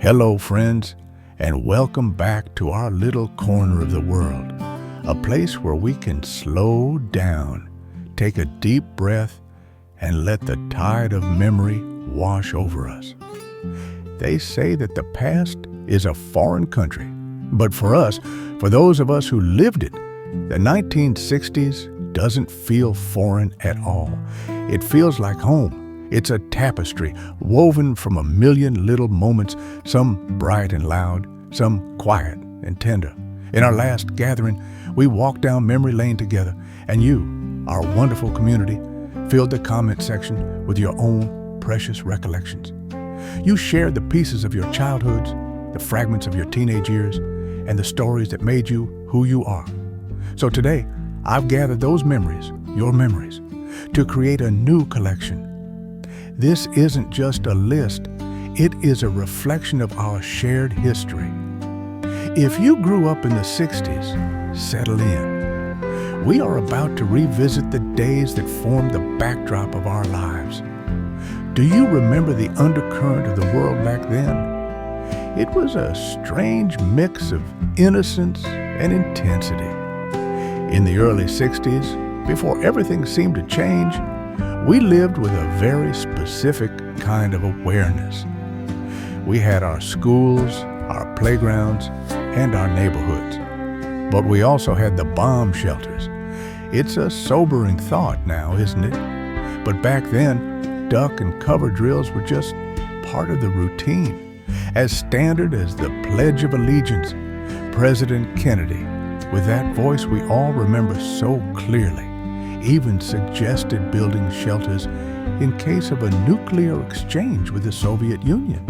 Hello, friends, and welcome back to our little corner of the world, a place where we can slow down, take a deep breath, and let the tide of memory wash over us. They say that the past is a foreign country, but for us, for those of us who lived it, the 1960s doesn't feel foreign at all. It feels like home. It's a tapestry woven from a million little moments, some bright and loud, some quiet and tender. In our last gathering, we walked down memory lane together, and you, our wonderful community, filled the comment section with your own precious recollections. You shared the pieces of your childhoods, the fragments of your teenage years, and the stories that made you who you are. So today, I've gathered those memories, your memories, to create a new collection. This isn't just a list, it is a reflection of our shared history. If you grew up in the 60s, settle in. We are about to revisit the days that formed the backdrop of our lives. Do you remember the undercurrent of the world back then? It was a strange mix of innocence and intensity. In the early 60s, before everything seemed to change, we lived with a very specific kind of awareness. We had our schools, our playgrounds, and our neighborhoods. But we also had the bomb shelters. It's a sobering thought now, isn't it? But back then, duck and cover drills were just part of the routine. As standard as the Pledge of Allegiance, President Kennedy, with that voice we all remember so clearly, even suggested building shelters in case of a nuclear exchange with the Soviet Union.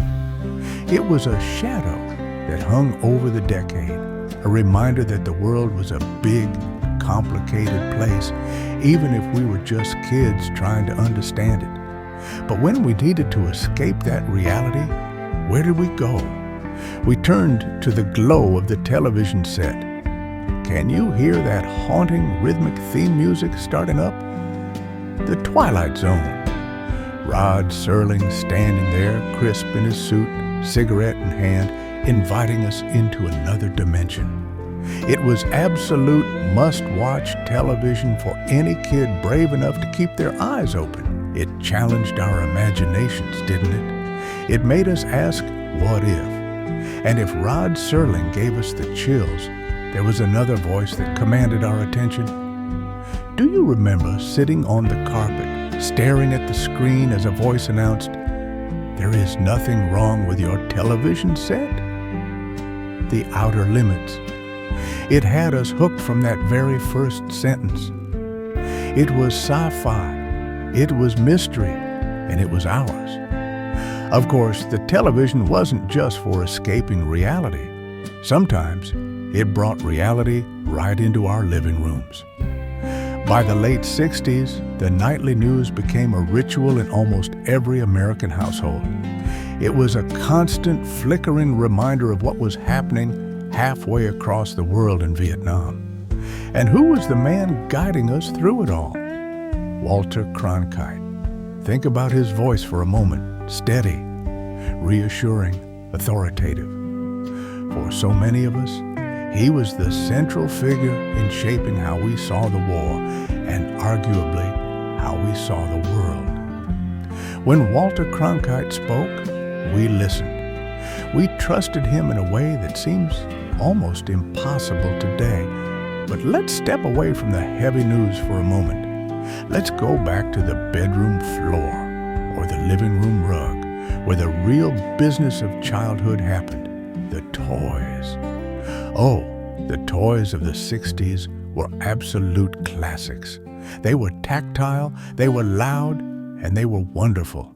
It was a shadow that hung over the decade, a reminder that the world was a big, complicated place, even if we were just kids trying to understand it. But when we needed to escape that reality, where did we go? We turned to the glow of the television set. Can you hear that haunting rhythmic theme music starting up? The Twilight Zone. Rod Serling standing there, crisp in his suit, cigarette in hand, inviting us into another dimension. It was absolute must-watch television for any kid brave enough to keep their eyes open. It challenged our imaginations, didn't it? It made us ask, what if? And if Rod Serling gave us the chills, there was another voice that commanded our attention. Do you remember sitting on the carpet, staring at the screen as a voice announced, "There is nothing wrong with your television set"? The Outer Limits. It had us hooked from that very first sentence. It was sci-fi, it was mystery, and it was ours. Of course, the television wasn't just for escaping reality. Sometimes it brought reality right into our living rooms. By the late 60s, the nightly news became a ritual in almost every American household. It was a constant flickering reminder of what was happening halfway across the world in Vietnam. And who was the man guiding us through it all? Walter Cronkite. Think about his voice for a moment. Steady, reassuring, authoritative. For so many of us, he was the central figure in shaping how we saw the war and arguably how we saw the world. When Walter Cronkite spoke, we listened. We trusted him in a way that seems almost impossible today. But let's step away from the heavy news for a moment. Let's go back to the bedroom floor or the living room rug, where the real business of childhood happened, the toys. Oh, the toys of the 60s were absolute classics. They were tactile, they were loud, and they were wonderful.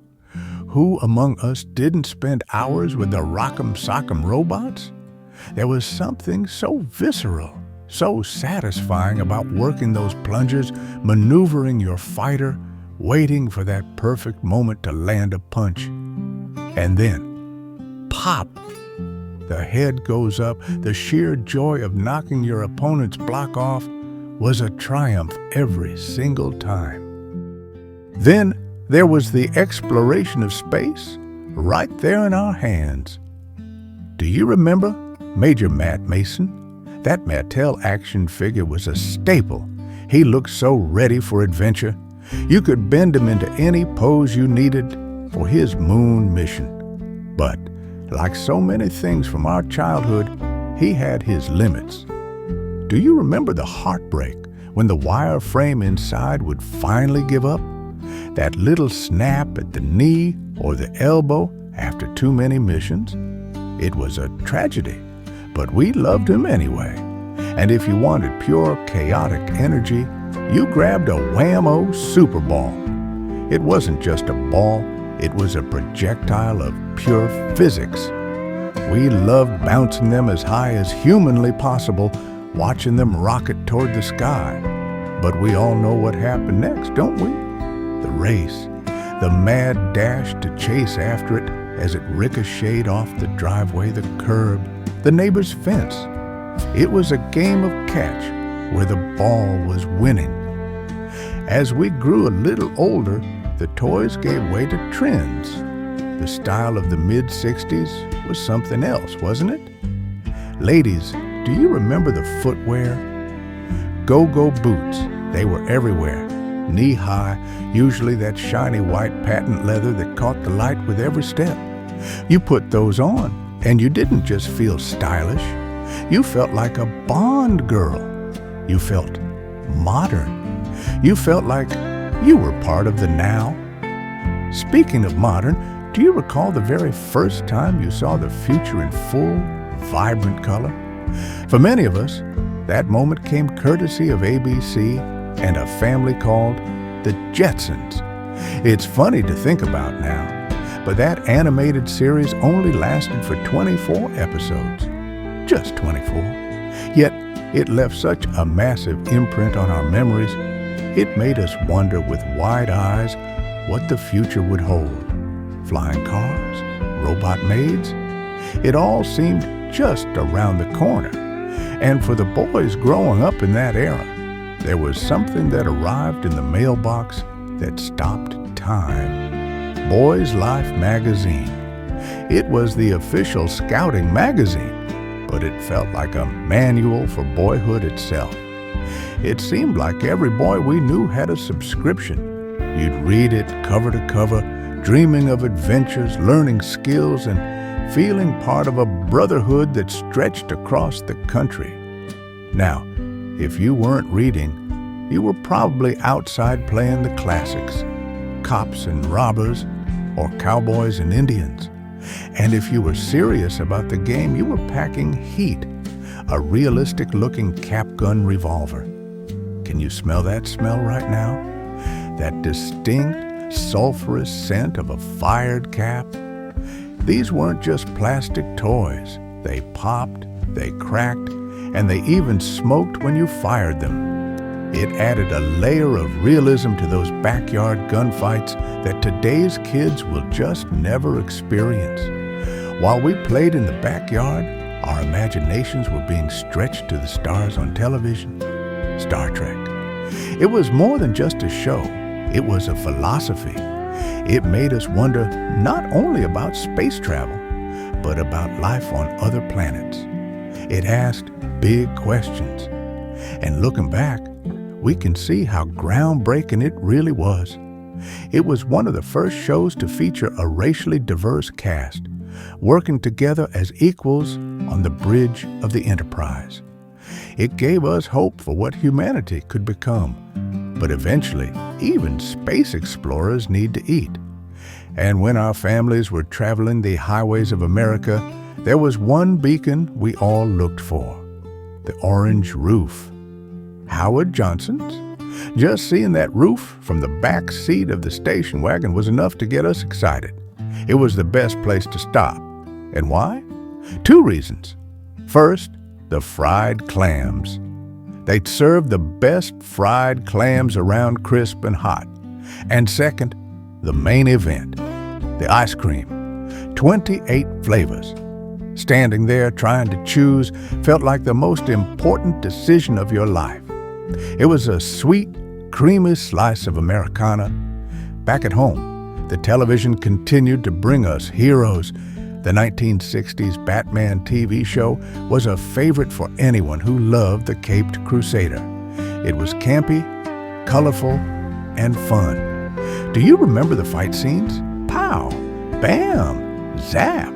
Who among us didn't spend hours with the Rock'em Sock'em robots? There was something so visceral, so satisfying about working those plungers, maneuvering your fighter, waiting for that perfect moment to land a punch. And then, pop! The head goes up. The sheer joy of knocking your opponent's block off was a triumph every single time. Then there was the exploration of space right there in our hands. Do you remember Major Matt Mason? That Mattel action figure was a staple. He looked so ready for adventure. You could bend him into any pose you needed for his moon mission. But, like so many things from our childhood, he had his limits. Do you remember the heartbreak when the wire frame inside would finally give up? That little snap at the knee or the elbow after too many missions? It was a tragedy, but we loved him anyway. And if you wanted pure chaotic energy, you grabbed a Wham-O Super Ball. It wasn't just a ball, it was a projectile of pure physics. We loved bouncing them as high as humanly possible, watching them rocket toward the sky. But we all know what happened next, don't we? The race, the mad dash to chase after it as it ricocheted off the driveway, the curb, the neighbor's fence. It was a game of catch where the ball was winning. As we grew a little older, the toys gave way to trends. The style of the mid-60s was something else, wasn't it? Ladies, do you remember the footwear? Go-go boots, they were everywhere. Knee-high, usually that shiny white patent leather that caught the light with every step. You put those on, and you didn't just feel stylish. You felt like a Bond girl. You felt modern. You felt like you were part of the now. Speaking of modern, do you recall the very first time you saw the future in full, vibrant color? For many of us, that moment came courtesy of ABC and a family called the Jetsons. It's funny to think about now, but that animated series only lasted for 24 episodes. Just 24. Yet it left such a massive imprint on our memories, it made us wonder with wide eyes what the future would hold. Flying cars, robot maids, it all seemed just around the corner. And for the boys growing up in that era, there was something that arrived in the mailbox that stopped time. Boys Life magazine. It was the official scouting magazine, but it felt like a manual for boyhood itself. It seemed like every boy we knew had a subscription. You'd read it cover to cover, dreaming of adventures, learning skills, and feeling part of a brotherhood that stretched across the country. Now, if you weren't reading, you were probably outside playing the classics, cops and robbers, or cowboys and Indians. And if you were serious about the game, you were packing heat, a realistic-looking cap gun revolver. Can you smell that smell right now? That distinct, sulfurous scent of a fired cap? These weren't just plastic toys. They popped, they cracked, and they even smoked when you fired them. It added a layer of realism to those backyard gunfights that today's kids will just never experience. While we played in the backyard, our imaginations were being stretched to the stars on television. Star Trek. It was more than just a show. It was a philosophy. It made us wonder not only about space travel, but about life on other planets. It asked big questions. And looking back, we can see how groundbreaking it really was. It was one of the first shows to feature a racially diverse cast, working together as equals on the bridge of the Enterprise. It gave us hope for what humanity could become. But eventually, even space explorers need to eat. And when our families were traveling the highways of America, there was one beacon we all looked for: the orange roof. Howard Johnson's. Just seeing that roof from the back seat of the station wagon was enough to get us excited. It was the best place to stop. And why? 2 reasons. First, the fried clams. They'd serve the best fried clams around crisp and hot. And second, the main event, the ice cream. 28 flavors. Standing there trying to choose felt like the most important decision of your life. It was a sweet, creamy slice of Americana. Back at home, the television continued to bring us heroes. The 1960s Batman TV show was a favorite for anyone who loved the Caped Crusader. It was campy, colorful, and fun. Do you remember the fight scenes? Pow! Bam! Zap!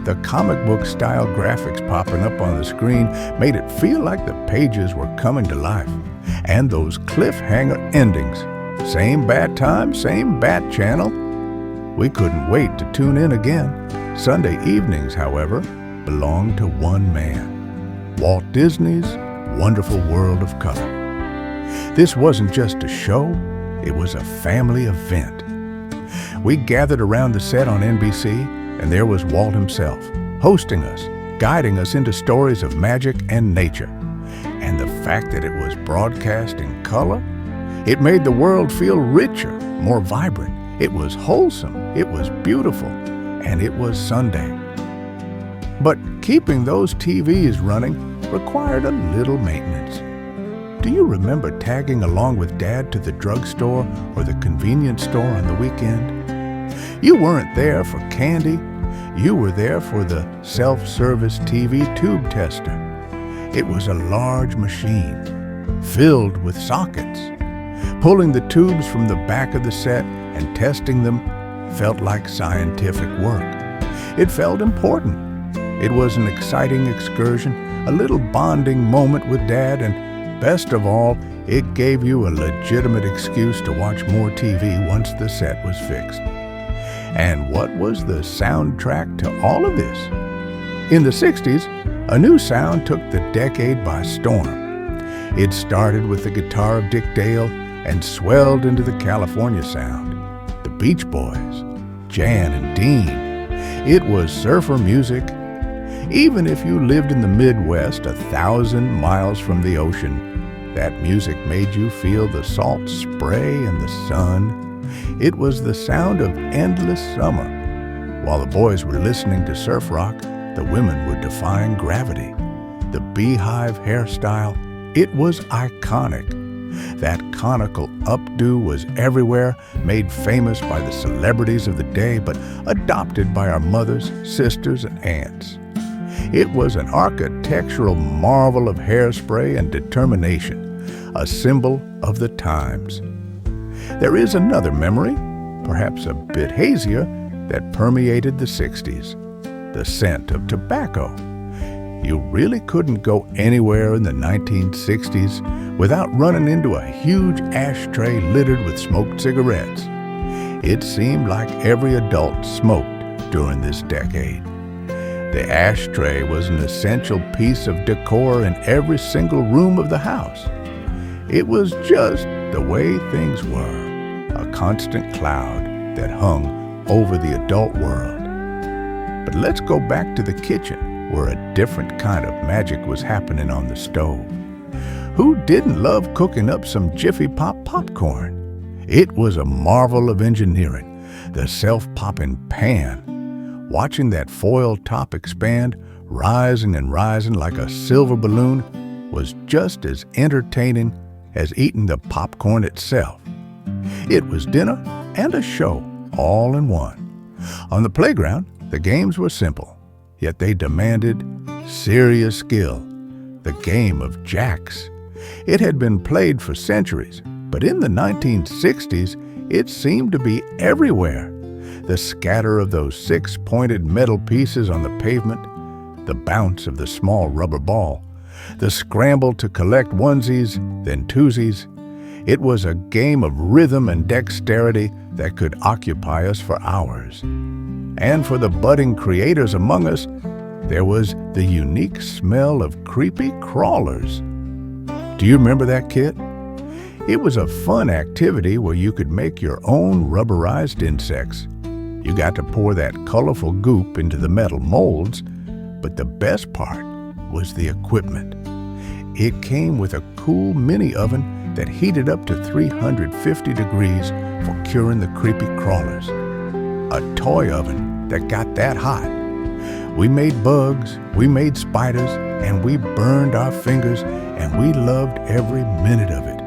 The comic book style graphics popping up on the screen made it feel like the pages were coming to life. And those cliffhanger endings. Same bat time, same bat channel. We couldn't wait to tune in again. Sunday evenings, however, belonged to one man. Walt Disney's Wonderful World of Color. This wasn't just a show, it was a family event. We gathered around the set on NBC, and there was Walt himself, hosting us, guiding us into stories of magic and nature. And the fact that it was broadcast in color, it made the world feel richer, more vibrant. It was wholesome, it was beautiful, and it was Sunday. But keeping those TVs running required a little maintenance. Do you remember tagging along with Dad to the drugstore or the convenience store on the weekend? You weren't there for candy. You were there for the self-service TV tube tester. It was a large machine filled with sockets. Pulling the tubes from the back of the set and testing them felt like scientific work. It felt important. It was an exciting excursion, a little bonding moment with Dad, and best of all, it gave you a legitimate excuse to watch more TV once the set was fixed. And what was the soundtrack to all of this? In the 60s, a new sound took the decade by storm. It started with the guitar of Dick Dale and swelled into the California sound. The Beach Boys, Jan and Dean. It was surfer music. Even if you lived in the Midwest 1,000 miles from the ocean, that music made you feel the salt spray and the sun. It was the sound of endless summer. While the boys were listening to surf rock, the women were defying gravity. The beehive hairstyle, it was iconic. That conical updo was everywhere, made famous by the celebrities of the day, but adopted by our mothers, sisters, and aunts. It was an architectural marvel of hairspray and determination, a symbol of the times. There is another memory, perhaps a bit hazier, that permeated the 60s, the scent of tobacco. You really couldn't go anywhere in the 1960s without running into a huge ashtray littered with smoked cigarettes. It seemed like every adult smoked during this decade. The ashtray was an essential piece of decor in every single room of the house. It was just the way things were, a constant cloud that hung over the adult world. But let's go back to the kitchen, where a different kind of magic was happening on the stove. Who didn't love cooking up some Jiffy Pop popcorn? It was a marvel of engineering, the self-popping pan. Watching that foil top expand, rising and rising like a silver balloon, was just as entertaining as eating the popcorn itself. It was dinner and a show all in one. On the playground, the games were simple, yet they demanded serious skill. The game of jacks. It had been played for centuries, but in the 1960s, it seemed to be everywhere. The scatter of those six-pointed metal pieces on the pavement, the bounce of the small rubber ball, the scramble to collect onesies, then twosies. It was a game of rhythm and dexterity that could occupy us for hours. And for the budding creators among us, there was the unique smell of creepy crawlers. Do you remember that, kid? It was a fun activity where you could make your own rubberized insects. You got to pour that colorful goop into the metal molds, but the best part was the equipment. It came with a cool mini oven that heated up to 350 degrees for curing the creepy crawlers. A toy oven that got that hot. We made bugs, we made spiders, and we burned our fingers, and we loved every minute of it.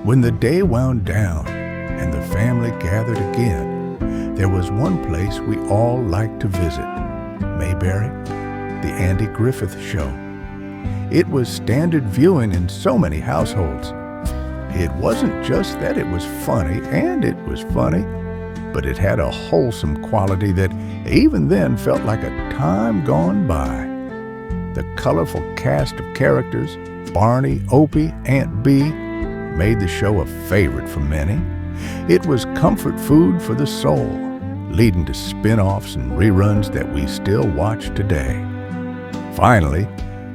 When the day wound down and the family gathered again, there was one place we all liked to visit, Mayberry, the Andy Griffith Show. It was standard viewing in so many households. It wasn't just that it was funny, and it was funny, but it had a wholesome quality that even then felt like a time gone by. The colorful cast of characters, Barney, Opie, Aunt Bee, made the show a favorite for many. It was comfort food for the soul, leading to spin-offs and reruns that we still watch today. Finally,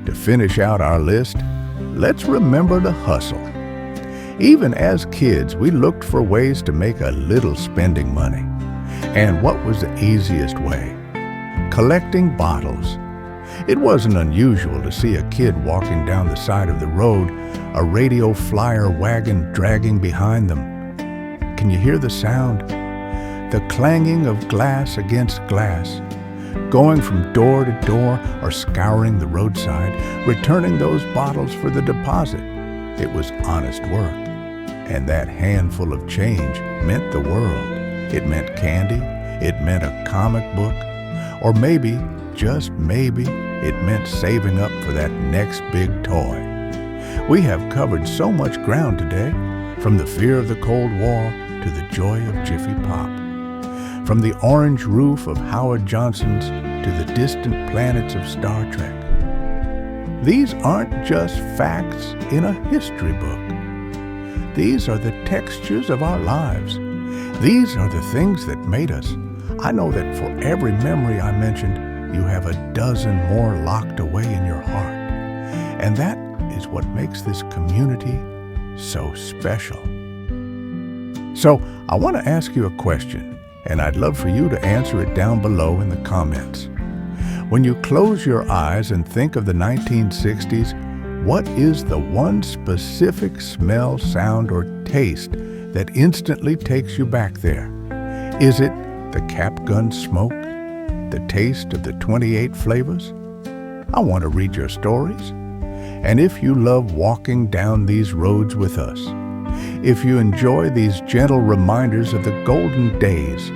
to finish out our list, let's remember the hustle. Even as kids, we looked for ways to make a little spending money. And what was the easiest way? Collecting bottles. It wasn't unusual to see a kid walking down the side of the road, a radio flyer wagon dragging behind them. Can you hear the sound? The clanging of glass against glass, going from door to door or scouring the roadside, returning those bottles for the deposit. It was honest work, and that handful of change meant the world. It meant candy, it meant a comic book, or maybe, just maybe, it meant saving up for that next big toy. We have covered so much ground today, from the fear of the Cold War to the joy of Jiffy Pop, from the orange roof of Howard Johnson's to the distant planets of Star Trek. These aren't just facts in a history book. These are the textures of our lives. These are the things that made us. I know that for every memory I mentioned, you have a dozen more locked away in your heart. And that is what makes this community so special. So I want to ask you a question, and I'd love for you to answer it down below in the comments. When you close your eyes and think of the 1960s, what is the one specific smell, sound, or taste that instantly takes you back there? Is it the cap gun smoke? The taste of the 28 flavors? I want to read your stories. And if you love walking down these roads with us, if you enjoy these gentle reminders of the golden days,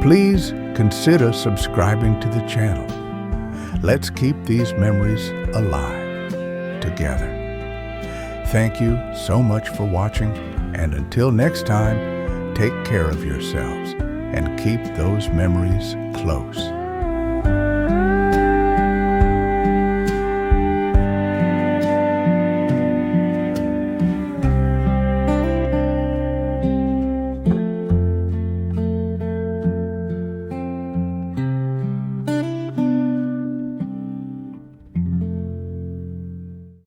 please consider subscribing to the channel. Let's keep these memories alive together. Thank you so much for watching, and until next time, take care of yourselves and keep those memories close.